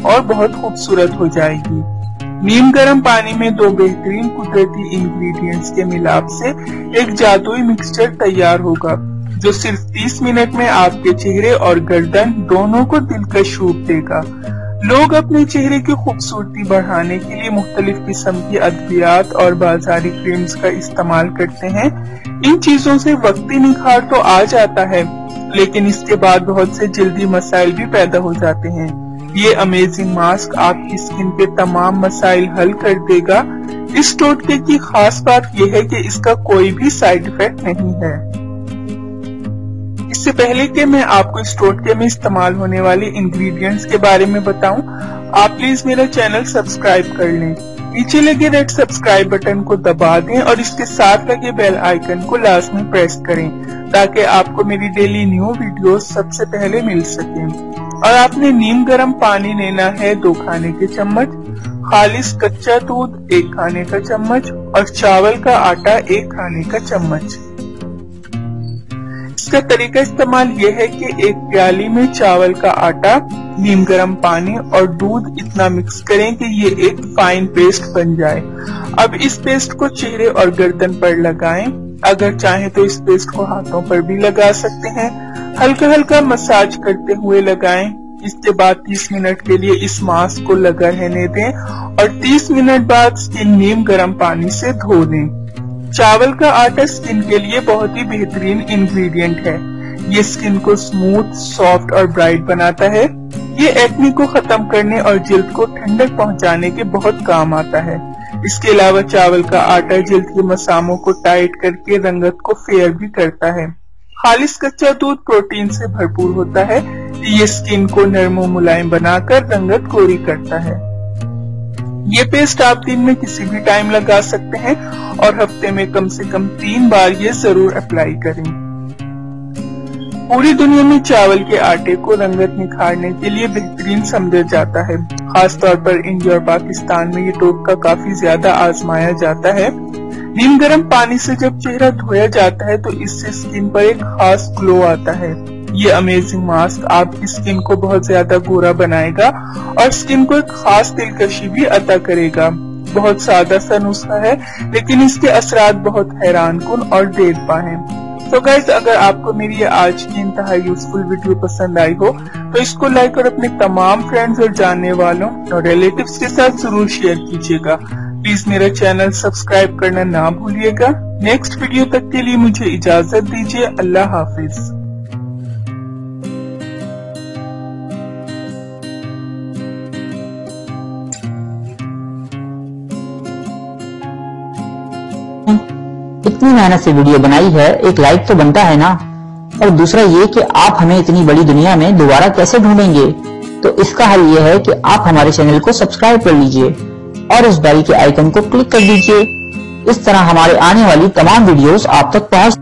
और बहुत खूबसूरत हो जाएगी। नीम गर्म पानी में 2 बेहतरीन कुदरती इंग्रेडिएंट्स के मिलाप से एक जादुई मिक्सचर तैयार होगा जो सिर्फ 30 मिनट में आपके चेहरे और गर्दन दोनों को दिलकश रूप देगा। लोग अपने चेहरे की खूबसूरती बढ़ाने के लिए मुख्तलिफ किस्म की अद्वियात और बाजारी क्रीम्स का इस्तेमाल करते हैं। इन चीजों से वक्ती निखार तो आ जाता है, लेकिन इसके बाद बहुत से जल्दी मसाइल भी पैदा हो जाते हैं। ये अमेजिंग मास्क आपकी स्किन के तमाम मसाइल हल कर देगा। इस टोटके की खास बात यह है कि इसका कोई भी साइड इफेक्ट नहीं है। इससे पहले कि मैं आपको इस टोटके में इस्तेमाल होने वाले इंग्रेडिएंट्स के बारे में बताऊं, आप प्लीज मेरा चैनल सब्सक्राइब कर लें। नीचे लगे रेड सब्सक्राइब बटन को दबा दें और इसके साथ लगे बेल आइकन को लाजमी प्रेस करें ताकि आपको मेरी डेली न्यू वीडियोस सबसे पहले मिल सके। और आपने नीम गर्म पानी लेना है 2 खाने के चम्मच, खालिस कच्चा दूध 1 खाने का चम्मच और चावल का आटा 1 खाने का चम्मच। इसका तरीका इस्तेमाल यह है कि 1 प्याली में चावल का आटा, नीम गर्म पानी और दूध इतना मिक्स करें कि ये एक फाइन पेस्ट बन जाए। अब इस पेस्ट को चेहरे और गर्दन पर लगाएं। अगर चाहें तो इस पेस्ट को हाथों पर भी लगा सकते हैं। हल्का हल्का मसाज करते हुए लगाएं। इसके बाद 30 मिनट के लिए इस मास्क को लगा रहने दें और 30 मिनट बाद स्किन नीम गर्म पानी से धो दें। चावल का आटा स्किन के लिए बहुत ही बेहतरीन इंग्रेडिएंट है। ये स्किन को स्मूथ, सॉफ्ट और ब्राइट बनाता है। ये एक्ने को खत्म करने और जल्द को ठंडक पहुंचाने के बहुत काम आता है। इसके अलावा चावल का आटा जल्द के मसामों को टाइट करके रंगत को फेयर भी करता है। खालिस कच्चा दूध प्रोटीन से भरपूर होता है। ये स्किन को नरम और मुलायम बनाकर रंगत गोरी करता है। ये पेस्ट आप दिन में किसी भी टाइम लगा सकते हैं और हफ्ते में कम से कम 3 बार ये जरूर अप्लाई करें। पूरी दुनिया में चावल के आटे को रंगत निखारने के लिए बेहतरीन समझा जाता है। खास तौर पर इंडिया और पाकिस्तान में ये टोटका काफी ज्यादा आजमाया जाता है। नीम गर्म पानी से जब चेहरा धोया जाता है तो इससे स्किन पर एक खास ग्लो आता है। ये अमेजिंग मास्क आपकी स्किन को बहुत ज्यादा गोरा बनाएगा और स्किन को एक खास दिलकशी भी अता करेगा। बहुत सादा सा नुस्खा है, लेकिन इसके असरात बहुत हैरानकुन और देरपा हैं। तो गाइस, अगर आपको मेरी ये आज की इंतहा यूजफुल वीडियो पसंद आई हो तो इसको लाइक और अपने तमाम फ्रेंड्स और जानने वालों और रिलेटिव्स के साथ जरूर शेयर कीजिएगा। प्लीज मेरा चैनल सब्सक्राइब करना ना भूलिएगा। नेक्स्ट वीडियो तक के लिए मुझे इजाजत दीजिए। अल्लाह हाफिज। इतनी मेहनत से वीडियो बनाई है, एक लाइक तो बनता है ना। और दूसरा ये कि आप हमें इतनी बड़ी दुनिया में दोबारा कैसे ढूंढेंगे, तो इसका हल ये है कि आप हमारे चैनल को सब्सक्राइब कर लीजिए और इस बेल के आइकन को क्लिक कर दीजिए। इस तरह हमारे आने वाली तमाम वीडियोस आप तक पहुंच